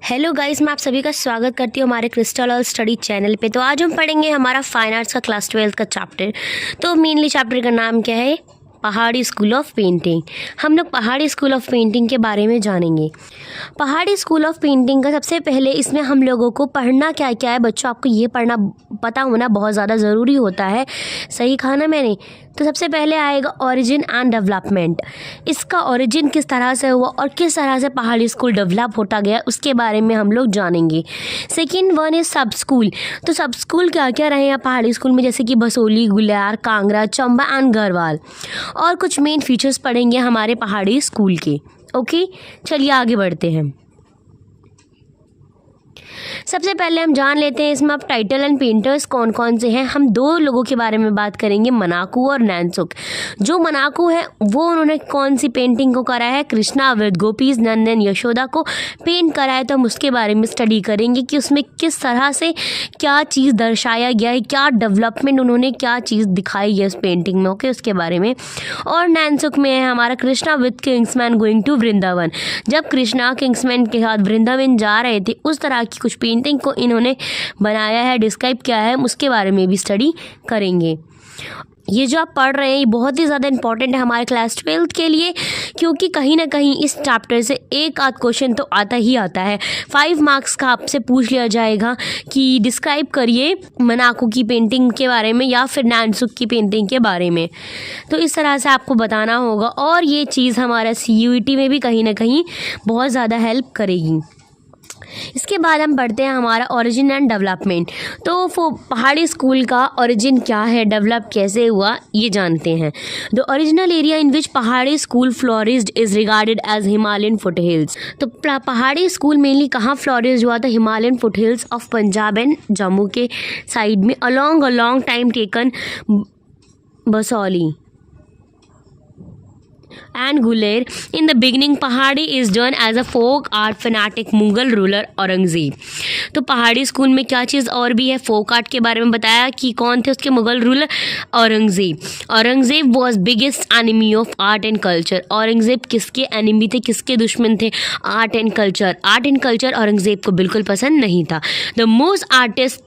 Hello guys, मैं आप सभी का स्वागत करती हूँ हमारे क्रिस्टल ऑल स्टडी चैनल पे। तो आज हम पढ़ेंगे हमारा फाइन आर्ट्स का क्लास 12 का चैप्टर। तो मेनली चैप्टर का नाम क्या है? पहाड़ी स्कूल ऑफ पेंटिंग। हम लोग पहाड़ी स्कूल ऑफ पेंटिंग के बारे में जानेंगे। पहाड़ी स्कूल ऑफ पेंटिंग का सबसे पहले इसमें हम लोगों को पढ़ना क्या क्या है। बच्चों, आपको ये पढ़ना पता होना बहुत ज़्यादा ज़रूरी होता है। सही कहा ना मैंने? तो सबसे पहले आएगा ओरिजिन एंड डेवलपमेंट। इसका ओरिजिन किस तरह से हुआ और किस तरह से पहाड़ी स्कूल डेवलप होता गया उसके बारे में हम लोग जानेंगे। सेकेंड वन इज सब स्कूल। तो सब स्कूल क्या क्या रहे हैं पहाड़ी स्कूल में, जैसे कि बसोली, गुलियार, कांगड़ा, चंबा एंड गढ़वाल। और कुछ मेन फीचर्स पढ़ेंगे हमारे पहाड़ी स्कूल के। ओके, चलिए आगे बढ़ते हैं। सबसे पहले हम जान लेते हैं इसमें अब टाइटल एंड पेंटर्स कौन कौन से हैं। हम दो लोगों के बारे में बात करेंगे, मनाकू और नैनसुख। जो मनाकू है वो उन्होंने कौन सी पेंटिंग को करा है? कृष्णा विद गोपीज नंदन यशोदा को पेंट करा है। तो हम उसके बारे में स्टडी करेंगे कि उसमें किस तरह से क्या चीज़ दर्शाया गया है, क्या डेवलपमेंट उन्होंने क्या चीज़ दिखाई है उस पेंटिंग में। ओके, उसके बारे में। और नैनसुख में है हमारा Krishna with kinsmen going to Vrindavan. जब कृष्णा किंग्समैन के साथ वृंदावन जा रहे थे उस तरह की कुछ पेंटिंग को इन्होंने बनाया है, डिस्क्राइब किया है, उसके बारे में भी स्टडी करेंगे। ये जो आप पढ़ रहे हैं ये बहुत ही ज़्यादा इंपॉर्टेंट है हमारे क्लास 12 के लिए, क्योंकि कहीं ना कहीं इस चैप्टर से एक आध क्वेश्चन तो आता ही आता है। 5 मार्क्स का आपसे पूछ लिया जाएगा कि डिस्क्राइब करिए मनाकू की पेंटिंग के बारे में या फिर नैनसुख की पेंटिंग के बारे में। तो इस तरह से आपको बताना होगा और ये चीज़ हमारा CUET में भी कहीं ना कहीं बहुत ज़्यादा हेल्प करेगी। इसके बाद हम पढ़ते हैं हमारा ओरिजिन एंड डेवलपमेंट। तो पहाड़ी स्कूल का ओरिजिन क्या है, डेवलप कैसे हुआ, ये जानते हैं। The original area in which Pahari school flourished is regarded as Himalayan foothills. तो पहाड़ी स्कूल मेनली कहाँ फ्लोरिस्ड हुआ था? Himalayan foothills of Punjab and Jammu के साइड में along a long time taken Basohli and Guler. In the beginning, पहाड़ी is done as a folk art fanatic Mughal ruler Aurangzeb. तो Pahari school में क्या चीज़ और भी है? फोक आर्ट के बारे में बताया कि कौन थे उसके Mughal ruler? Aurangzeb. Aurangzeb was biggest enemy of art and culture. Aurangzeb किसके एनिमी थे, किसके दुश्मन थे? Art and culture. Art and culture Aurangzeb को बिल्कुल पसंद नहीं था। The most artist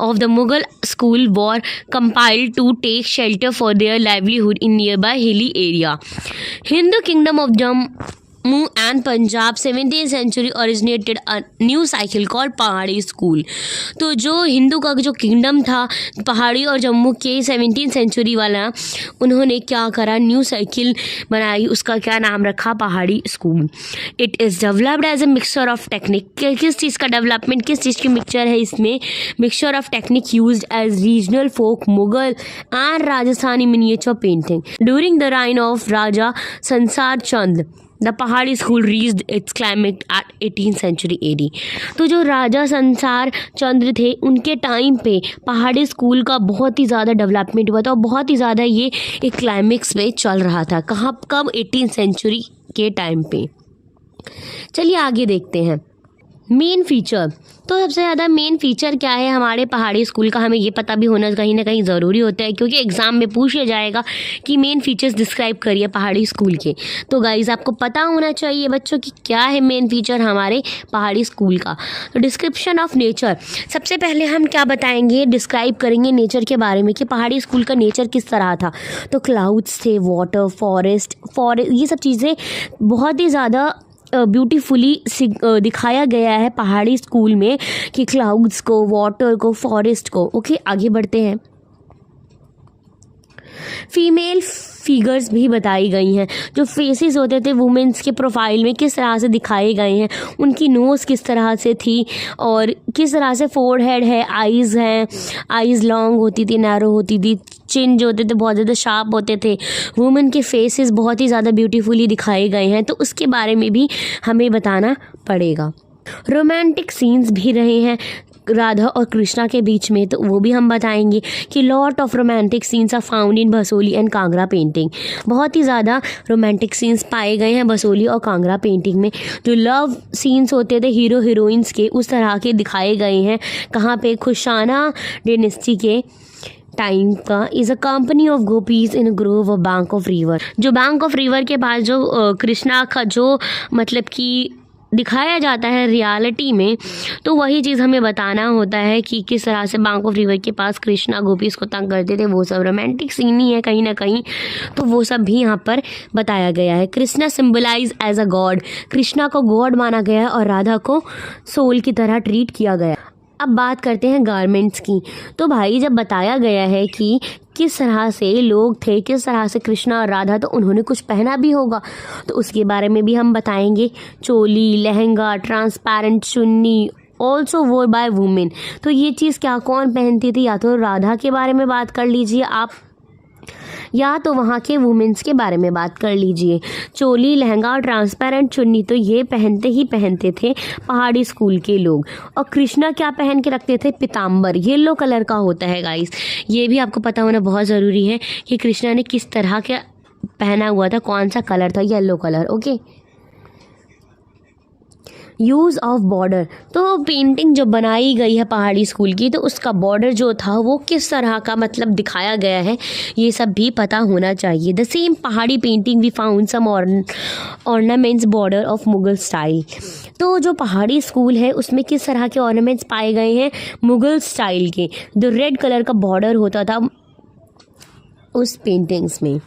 of the Mughal school were compelled to take shelter for their livelihood in nearby hilly area. Hindu kingdom of Jammu and Punjab 17th century originated a new cycle called पहाड़ी school. तो जो हिंदू का जो kingdom था पहाड़ी और जम्मू के 17th century वाला, उन्होंने क्या करा? न्यू साइकिल बनाई, उसका क्या नाम रखा? Pahari school. It is developed as a mixture of technique. किस चीज़ का डेवलपमेंट, किस चीज़ की मिक्सचर है इसमें? Mixture of technique used as regional folk Mughal and Rajasthani miniature painting during the reign of Raja Sansar Chand. The Pahari school reached its climax at 18th century AD। तो जो राजा संसार चंद्र थे उनके टाइम पे पहाड़ी स्कूल का बहुत ही ज़्यादा डेवलपमेंट हुआ था और बहुत ही ज़्यादा ये एक क्लाइमेक्स पे चल रहा था। कहाँ, कब? 18th century के टाइम पे। चलिए आगे देखते हैं मेन फीचर। तो सबसे ज़्यादा मेन फीचर क्या है हमारे पहाड़ी स्कूल का? हमें ये पता भी होना कहीं ना कहीं ज़रूरी होता है, क्योंकि एग्ज़ाम में पूछा जाएगा कि मेन फीचर्स डिस्क्राइब करिए पहाड़ी स्कूल के। तो गाइज़ आपको पता होना चाहिए बच्चों कि क्या है मेन फीचर हमारे पहाड़ी स्कूल का। तो डिस्क्रिप्शन ऑफ नेचर। सबसे पहले हम क्या बताएंगे, डिस्क्राइब करेंगे नेचर के बारे में कि पहाड़ी स्कूल का नेचर किस तरह था। तो क्लाउड्स थे, वाटर, फॉरेस्ट, ये सब चीज़ें बहुत ही ज़्यादा ब्यूटीफुली दिखाया गया है पहाड़ी स्कूल में कि क्लाउड्स को, वाटर को, फॉरेस्ट को। ओके, आगे बढ़ते हैं। फीमेल फिगर्स भी बताई गई हैं। जो फेसेस होते थे वुमेंस के प्रोफाइल में किस तरह से दिखाए गए हैं, उनकी नोज़ किस तरह से थी और किस तरह से फोरहेड है, आइज़ हैं, आइज़ लॉन्ग होती थी, नैरो होती थी, चिन जो होते थे बहुत ज़्यादा शार्प होते थे। वुमेन के फेसेस बहुत ही ज़्यादा ब्यूटीफुली दिखाए गए हैं, तो उसके बारे में भी हमें बताना पड़ेगा। रोमांटिक सीन्स भी रहे हैं राधा और कृष्णा के बीच में, तो वो भी हम बताएंगे कि lot of romantic scenes are found in Basohli and Kangra painting. बहुत ही ज़्यादा रोमांटिक सीन्स पाए गए हैं बसोली और कांगड़ा पेंटिंग में। जो लव सीन्स होते थे हीरो हीरोइंस के, उस तरह के दिखाए गए हैं। कहाँ पे? खुशाना डायनेस्टी के टाइम का। Is a company of gopis in Grove of bank of river. जो बैंक ऑफ रिवर के पास जो कृष्णा का जो मतलब कि दिखाया जाता है रियलिटी में, तो वही चीज़ हमें बताना होता है कि किस तरह से बैंक ऑफ रिवर के पास कृष्णा गोपीज को तंग करते थे। वो सब रोमांटिक सीन ही है कहीं ना कहीं, तो वो सब भी यहाँ पर बताया गया है। Krishna symbolise as a god, Krishna को गॉड माना गया है और राधा को सोल की तरह ट्रीट किया गया। अब बात करते हैं गारमेंट्स की। तो भाई जब बताया गया है कि किस तरह से लोग थे, किस तरह से कृष्णा और राधा, तो उन्होंने कुछ पहना भी होगा, तो उसके बारे में भी हम बताएंगे। चोली, लहंगा, ट्रांसपेरेंट चुन्नी, ऑल्सो वोर बाय वुमेन। तो ये चीज़ क्या कौन पहनती थी, या तो राधा के बारे में बात कर लीजिए आप, या तो वहाँ के वुमेन्स के बारे में बात कर लीजिए। चोली, लहंगा और ट्रांसपेरेंट चुन्नी तो ये पहनते ही पहनते थे पहाड़ी स्कूल के लोग। और कृष्णा क्या पहन के रखते थे, पीताम्बर, येलो कलर का होता है गाइस। ये भी आपको पता होना बहुत ज़रूरी है कि कृष्णा ने किस तरह का पहना हुआ था, कौन सा कलर था, yellow colour. Okay, use of border. तो पेंटिंग जो बनाई गई है पहाड़ी स्कूल की, तो उसका बॉर्डर जो था वो किस तरह का मतलब दिखाया गया है, ये सब भी पता होना चाहिए। The same Pahari painting we found some ornaments border of Mughal style. तो जो पहाड़ी स्कूल है उसमें किस तरह के ऑर्नामेंट्स पाए गए हैं, मुगल स्टाइल के। द रेड कलर का बॉर्डर होता था उस पेंटिंग्स में।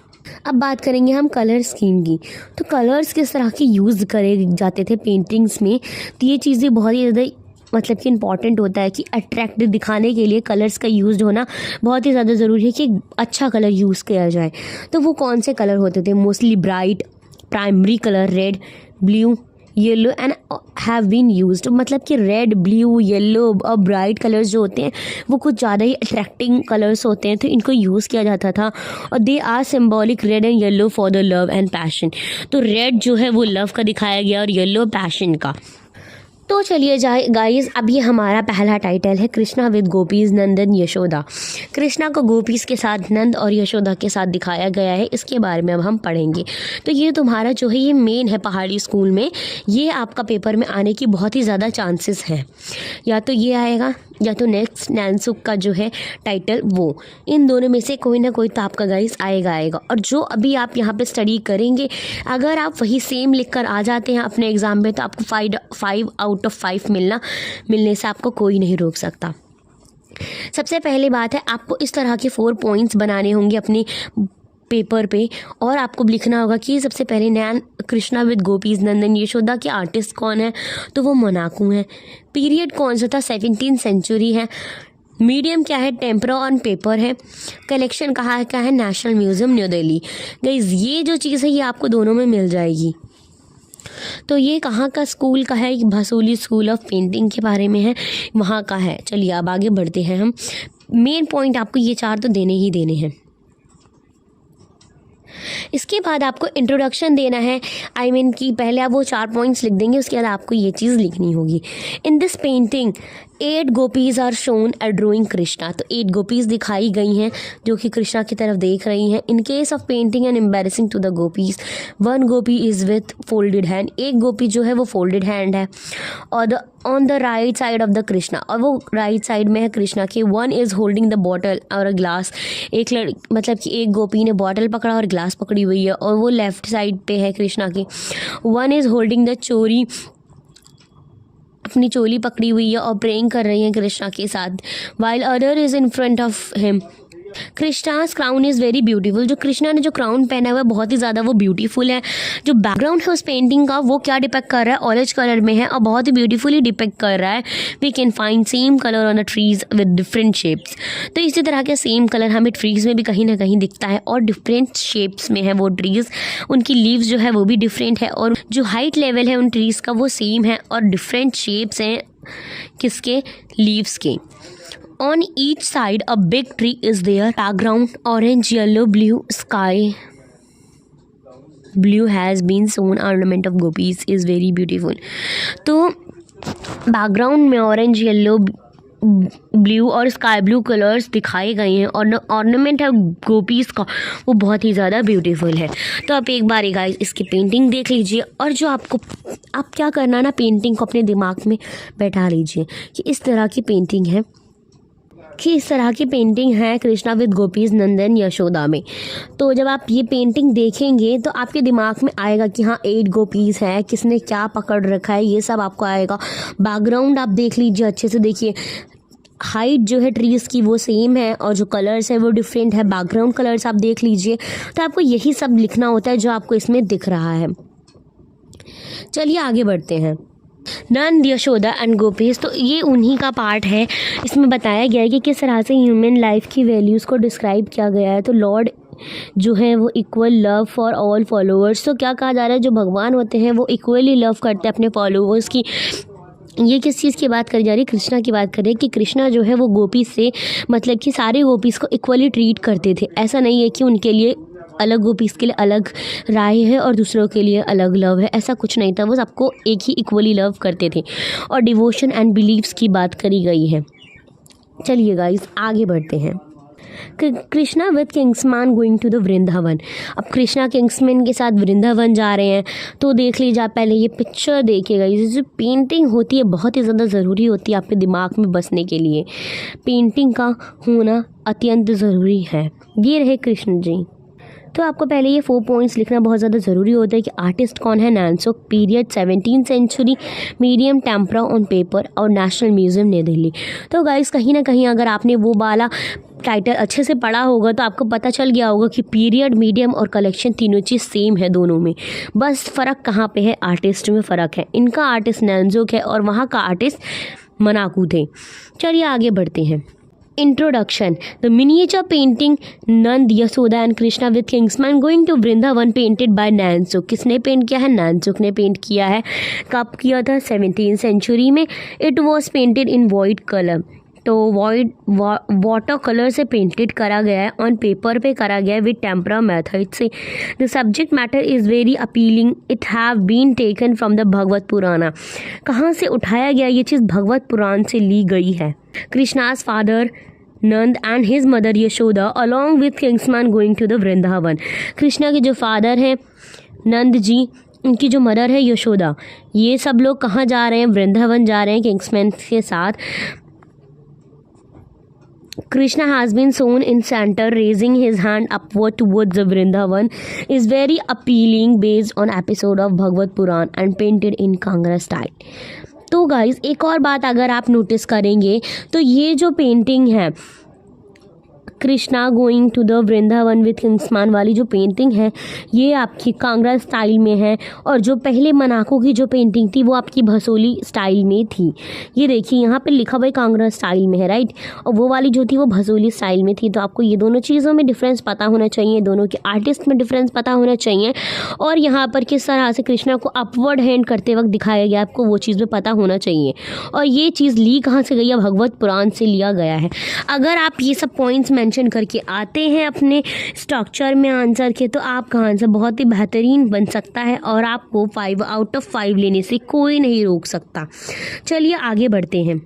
अब बात करेंगे हम कलर स्कीम की। तो कलर्स किस तरह के यूज़ करे जाते थे पेंटिंग्स में, तो ये चीज़ें बहुत ही ज़्यादा मतलब कि इम्पॉर्टेंट होता है कि अट्रैक्टिव दिखाने के लिए कलर्स का यूज़ होना बहुत ही ज़्यादा ज़रूरी है कि अच्छा कलर यूज़ किया जाए। तो वो कौन से कलर होते थे, mostly bright primary colour red, blue, yellow and have been used. मतलब कि रेड, ब्लू, येलो और ब्राइट कलर्स जो होते हैं वो कुछ ज़्यादा ही अट्रैक्टिंग कलर्स होते हैं, तो इनको यूज़ किया जाता था। और they are symbolic, red and yellow for the love and passion. तो रेड जो है वो लव का दिखाया गया और येलो पैशन का। तो चलिए जाए गाइस, अब ये हमारा पहला टाइटल है कृष्णा विद गोपीज नंदन यशोदा। कृष्णा को गोपीज के साथ, नंद और यशोदा के साथ दिखाया गया है, इसके बारे में अब हम पढ़ेंगे। तो ये तुम्हारा जो है ये मेन है पहाड़ी स्कूल में, ये आपका पेपर में आने की बहुत ही ज़्यादा चांसेस हैं। या तो ये आएगा या तो नेक्स्ट नैनसुक का जो है टाइटल वो, इन दोनों में से कोई ना कोई तो आपका गाइस आएगा। और जो अभी आप यहाँ पे स्टडी करेंगे, अगर आप वही सेम लिख कर आ जाते हैं अपने एग्ज़ाम में, तो आपको 5 आउट ऑफ 5 मिलने से आपको कोई नहीं रोक सकता। सबसे पहले बात है, आपको इस तरह के 4 पॉइंट्स बनाने होंगे अपने पेपर पे, और आपको लिखना होगा कि सबसे पहले नैन कृष्णा विद गोपीज नंदन यशोदा के आर्टिस्ट कौन है, तो वो मोनाकू हैं। पीरियड कौन सा था, 17th सेंचुरी है। मीडियम क्या है, टेम्परा ऑन पेपर है। कलेक्शन कहाँ का है, national museum new Delhi. Guys ये जो चीज़ है ये आपको दोनों में मिल जाएगी। तो ये कहाँ का स्कूल का है, भसोली स्कूल ऑफ पेंटिंग के बारे में है, वहाँ का है। चलिए अब आगे बढ़ते हैं हम। मेन पॉइंट आपको ये 4 तो देने ही देने हैं। इसके बाद आपको इंट्रोडक्शन देना है, आई मीन कि पहले आप वो 4 पॉइंट्स लिख देंगे, उसके बाद आपको ये चीज़ लिखनी होगी। In this painting 8 gopis are shown adoring Krishna. तो 8 गोपीज दिखाई गई हैं जो कि कृष्णा की तरफ देख रही हैं। In case of painting and embracing to the gopis, 1 gopi is with folded hand. एक गोपी जो है वो फोल्डेड हैंड है। और on the right side of the Krishna, और वो राइट साइड में है कृष्णा के। 1 इज़ होल्डिंग द बॉटल और अ ग्लास। मतलब कि एक गोपी ने बॉटल पकड़ा और ग्लास पकड़ी हुई है, और वो लेफ्ट साइड पे है कृष्णा की। 1 इज़ होल्डिंग द चोरी, अपनी चोली पकड़ी हुई है और प्रेइंग कर रही है कृष्णा के साथ। While other is in front of him. Krishna's crown is very beautiful. जो कृष्णा ने जो क्राउन पहना हुआ है बहुत ही ज़्यादा वो ब्यूटीफुल है। जो बैकग्राउंड है उस पेंटिंग का वो क्या डिपेक्ट कर रहा है, ऑरेंज कलर में है और बहुत ही ब्यूटीफुली डिपेक्ट कर रहा है। We can find same colour on the trees with different shapes. तो इसी तरह के सेम कलर हमें ट्रीज़ में भी कहीं ना कहीं दिखता है, और डिफरेंट शेप्स में है वो ट्रीज़। उनकी लीव्स जो है वो भी डिफरेंट है, और जो हाइट लेवल है उन ट्रीज़ का वो सेम है, और डिफरेंट शेप्स हैं किसके, लीव्स के। On each side a big tree is there. Background orange, yellow, blue, sky blue has been shown. Ornament of gopis is very beautiful. तो बैकग्राउंड में ऑरेंज, येलो, ब्लू और sky blue colours दिखाए गए हैं, और ornament है गोपीज़ का वो बहुत ही ज़्यादा ब्यूटीफुल है। तो आप एक बार गाइस इसकी पेंटिंग देख लीजिए, और जो आप क्या करना ना, पेंटिंग को अपने दिमाग में बैठा लीजिए कि इस तरह की पेंटिंग है। कि इस तरह की पेंटिंग है कृष्णा विद गोपीज नंदन यशोदा में। तो जब आप ये पेंटिंग देखेंगे तो आपके दिमाग में आएगा कि हाँ 8 गोपीज है, किसने क्या पकड़ रखा है, ये सब आपको आएगा। बैकग्राउंड आप देख लीजिए, अच्छे से देखिए, हाइट जो है ट्रीज़ की वो सेम है और जो कलर्स है वो डिफरेंट है। बैकग्राउंड कलर्स आप देख लीजिए। तो आपको यही सब लिखना होता है जो आपको इसमें दिख रहा है। चलिए आगे बढ़ते हैं। नंद यशोदा एंड गोपीज, तो ये उन्हीं का पार्ट है। इसमें बताया गया है कि किस तरह से ह्यूमन लाइफ की वैल्यूज़ को डिस्क्राइब किया गया है। तो लॉर्ड जो है वो equal love for all followers. तो क्या कहा जा रहा है, जो भगवान होते हैं वो इक्वली लव करते हैं अपने फॉलोअर्स की। ये किस चीज़ की बात करी जा रही है, कृष्णा की बात कर रहे हैं कि कृष्णा जो है वो गोपीज से मतलब कि सारे गोपीज को इक्वली ट्रीट करते थे। ऐसा नहीं है कि उनके लिए अलग गोपीज के लिए अलग राय है और दूसरों के लिए अलग लव है, ऐसा कुछ नहीं था। वो सबको एक ही इक्वली लव करते थे। और डिवोशन एंड बिलीव्स की बात करी गई है। चलिए गाइस आगे बढ़ते हैं। Krishna with kinsmen going to the Vrindavan. अब कृष्णा किंग्समैन के साथ वृंदावन जा रहे हैं। तो देख लीजिए, आप पहले ये पिक्चर देखिएगा। ये जो पेंटिंग होती है बहुत ही ज़्यादा ज़रूरी होती है आपके दिमाग में बसने के लिए। पेंटिंग का होना अत्यंत ज़रूरी है। ये रहे कृष्ण जी। तो आपको पहले ये 4 पॉइंट्स लिखना बहुत ज़्यादा ज़रूरी होता है कि आर्टिस्ट कौन है। Nainsukh, period 17th century, medium tempera on paper और नेशनल म्यूज़ियम नई दिल्ली। तो गाइस कहीं ना कहीं अगर आपने वो वाला टाइटल अच्छे से पढ़ा होगा तो आपको पता चल गया होगा कि पीरियड, मीडियम और कलेक्शन तीनों चीज़ सेम है दोनों में। बस फ़र्क कहाँ पे है, आर्टिस्ट में फ़र्क है। इनका आर्टिस्ट नानसुक है और वहाँ का आर्टिस्ट मनाकू थे। चलिए आगे बढ़ते हैं। Introduction. The miniature painting Nand, Yasoda and Krishna with Kingsman going to Vrindavan painted by Nansuk. किसने पेंट किया है, नानसुक ने पेंट किया है। कब किया था, 17th सेंचुरी में। It was painted in white color. तो वाटर कलर से पेंटेड करा गया है, ऑन पेपर पे करा गया है विद टेम्परा मेथड से। The subject matter is very appealing, it have been taken from the Bhagwat Purana. कहाँ से उठाया गया, ये चीज़ भगवत पुराण से ली गई है। Krishna's father Nand and his mother Yashoda along with kinsmen going to the Vrindavan. Krishna के जो फादर हैं नंद जी, उनकी जो मदर है यशोदा, ये सब लोग कहाँ जा रहे हैं, वृंदावन जा रहे हैं किंग्समैन के साथ। Krishna has been shown in center raising his hand upward towards the Vrindavan is very appealing based on episode of Bhagavad Puran and painted in Kangra style। तो गाइस एक और बात अगर आप नोटिस करेंगे तो ये जो पेंटिंग है Krishna going to the Vrindavan with kinsmen वाली जो पेंटिंग है ये आपकी कांगड़ा स्टाइल में है। और जो पहले मनाको की जो पेंटिंग थी वो आपकी भसोली स्टाइल में थी। ये देखिए यहाँ पे लिखा हुआ कांगड़ा स्टाइल में है, राइट। और वो वाली जो थी वो भसोली स्टाइल में थी। तो आपको ये दोनों चीज़ों में डिफरेंस पता होना चाहिए, दोनों के आर्टिस्ट में डिफरेंस पता होना चाहिए। और यहाँ पर किस तरह से कृष्णा को अपवर्ड हैंड करते वक्त दिखाया गया आपको वो चीज़ में पता होना चाहिए। और ये चीज़ ली कहाँ से गई है, भगवत पुराण से लिया गया है। अगर आप ये सब पॉइंट्स मेंशन करके आते हैं अपने स्ट्रक्चर में आंसर के तो आपका आंसर बहुत ही बेहतरीन बन सकता है और आपको 5 आउट ऑफ 5 लेने से कोई नहीं रोक सकता। चलिए आगे बढ़ते हैं।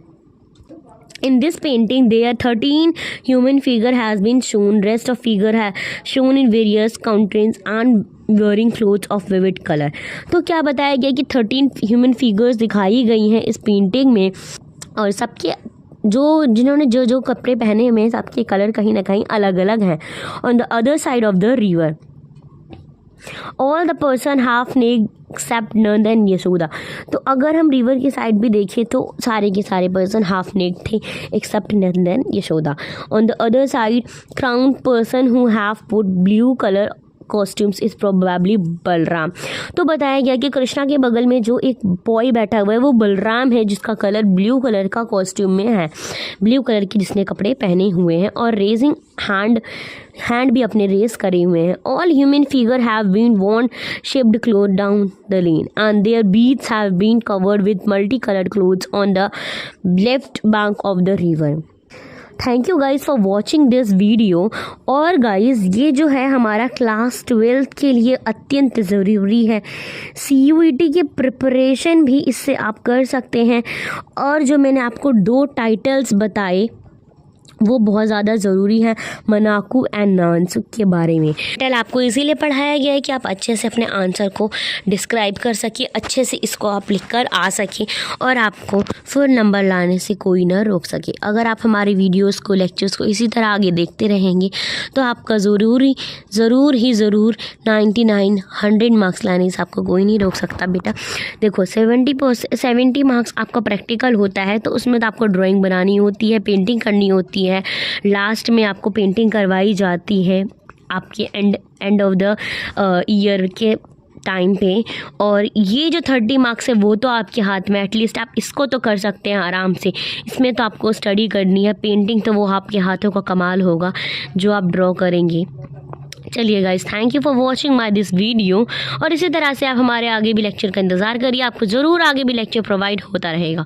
In this painting, there 13 human figure has been shown. Rest of figure है shown in various countenance and wearing clothes of vivid color. तो क्या बताया गया कि 13 human figures दिखाई गई हैं इस पेंटिंग में और सबके जिन्होंने जो कपड़े पहने हुए हैं सबके कलर कहीं ना कहीं अलग अलग हैं। On the other side of the river all the person half naked except Nand and Yashoda. तो अगर हम रिवर की साइड भी देखें तो सारे के सारे पर्सन हाफ नेक थे except Nand and Yashoda. On the other side crown person who have put blue colour costumes is probably Balram. तो बताया गया कि कृष्णा के बगल में जो एक बॉय बैठा हुआ है वो बलराम है जिसका कलर ब्लू कलर का कॉस्ट्यूम में है, ब्लू कलर की जिसने कपड़े पहने हुए हैं और रेजिंग हैंड भी अपने रेस करे हुए हैं। All human figure have been worn shaped cloth down the lane and their beads have been covered with multi coloured clothes on the left bank of the river. Thank you guys for watching this video. और guys ये जो है हमारा class 12th के लिए अत्यंत ज़रूरी है। CUET की प्रिपरेशन भी इससे आप कर सकते हैं। और जो मैंने आपको 2 टाइटल्स बताए वो बहुत ज़्यादा ज़रूरी है मनाकू एंड नानसुक के बारे में। टल आपको इसीलिए पढ़ाया गया है कि आप अच्छे से अपने आंसर को डिस्क्राइब कर सकें, अच्छे से इसको आप लिख कर आ सकें और आपको फुल नंबर लाने से कोई ना रोक सके। अगर आप हमारे वीडियोस को, लेक्चर्स को इसी तरह आगे देखते रहेंगे तो आपका ज़रूर 99 100 मार्क्स लाने से आपको कोई नहीं रोक सकता बेटा। देखो 70 मार्क्स आपका प्रैक्टिकल होता है, तो उसमें तो आपको ड्राइंग बनानी होती है, पेंटिंग करनी होती है, लास्ट में आपको पेंटिंग करवाई जाती है आपके एंड ऑफ द ईयर के टाइम पे। और ये जो 30 मार्क्स है वो तो आपके हाथ में, एटलीस्ट आप इसको तो कर सकते हैं आराम से। इसमें तो आपको स्टडी करनी है, पेंटिंग तो वो आपके हाथों का कमाल होगा जो आप ड्रॉ करेंगे। चलिए guys, thank you for watching my this video. और इसी तरह से आप हमारे आगे भी लेक्चर का इंतज़ार करिए, आपको ज़रूर आगे भी लेक्चर प्रोवाइड होता रहेगा।